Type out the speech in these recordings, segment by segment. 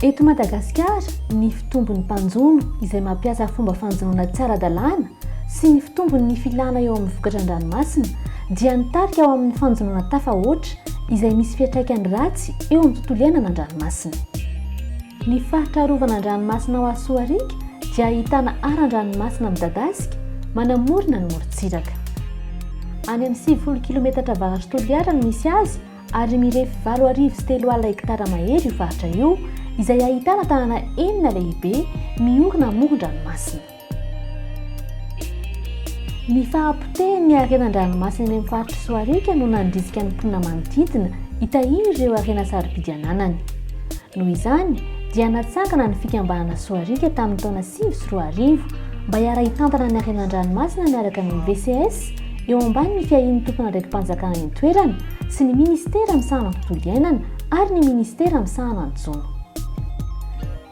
Eto Madagasikara, ny fitombon'ny mpanjono izay mampiasa fomba fanjonoana tsara dalàna sy ny fitombon'ny filana eo amin'ny vokatra an-dranomasina dia nitarika ao amin'ny fanjonoana tafahoatra izay misy fiantraikany ratsy eo amin'ny tontolo iainana an-dranomasina. Ny faritra arovana an-dranomasina ao Soarika dia ahitana aran-dranomasina midadasika manamorona ny morontsiraka. Any amin'ny 70 kilometatra avaratra toliara no misy azy ary mirefy 8,3 hektara mahery io faritra io izay ahitana tanàna 4 lehibe miorina amoron-dranomasina. Ny fahapotehan'ny harenan-dranomasina eny amin'ny faritra Soarika no nandrisika ny mponina manodidina hitahiry ireo harena sarobidy ananany. Noho izany dia natsangana ny fikambanana Soarika tamin'ny taona 2004 mba hiara-hitantana ny harenan-dranomasina miaraka amin'ny VCS eo ambanin'ny fiahin'ny tompona raiki-panjakana eny toerana sy ny ministera misahana ny tontolo iainana ary ny ministera misahana ny jono.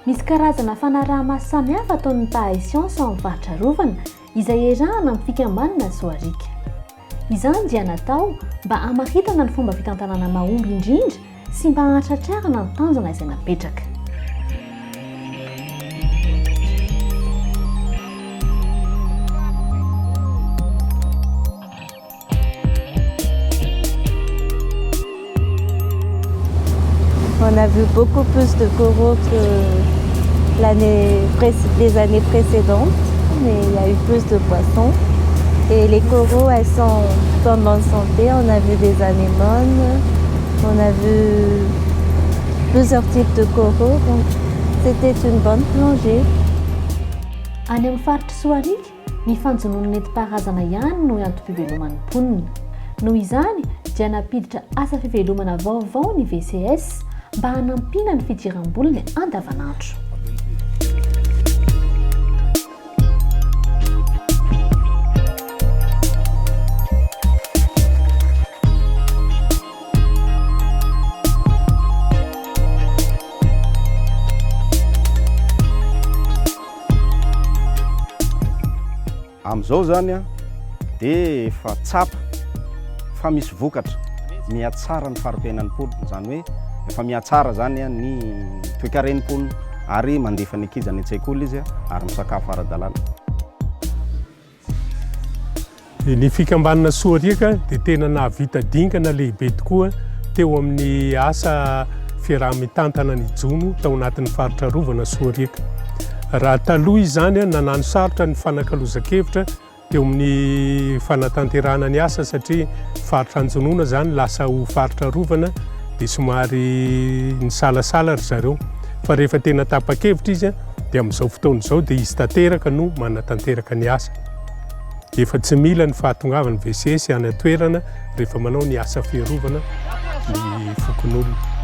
Misy karazana fanaraha-maso samihafa ataon'ny mpahay siansa ao amin'ny faritra arovana izay erahana amin'ny fikambanana Soarika. Izany dia natao mba hamaritana ny fomba fitantanana mahomby indrindra sy mba hanatratrarana ny tanjona izay napetraka. On a vu beaucoup plus de coraux que les années précédentes, mais il y a eu plus de poissons. Et les coraux, elles sont en bonne santé. On a vu des anémones, on a vu plusieurs types de coraux, donc c'était une bonne plongée. Any amin'ny faritra Soarika, ny fanjonoana nentim-paharazana ihany no antom-piveloman'ny mponina. Noho izany dia napiditra asa fivelomana vaovao ny VCS mba hanampiana ny fidiram-bolony andavanandro. Amin'izao zany dia efa tsapa fa misy vokatra mihatsara ny fari-piainan'ny mponina, zany hoe efa mihatsara zany ny toe-karen'ny mponina ary mandefa ny ankizy any an-tsekoly izy ary misakafo ara-dalàna. Ny fikambanana Soarika dia tena nahavita dingana lehibe tokoa teo amin'ny asa fiaraha-mitantana ny jono tao anatin'ny faritra arovana Soarika. Raha taloha izany nanano sarotra ny fanakalozan-kevitra teo amin'ny fanatanterahana ny asa satria faritra anjonoana zany lasa ho faritra arovana dia somary nisalasala ry zareo. Fa rehefa tena tapa-kevitra izy dia amin'izao fotoana izao dia izy tanteraka no manatanteraka ny asa. Efa tsy mila ny fahatongavan'ny VCS any an-toerana rehefa manao ny asa fiarovana ny fokon'olona.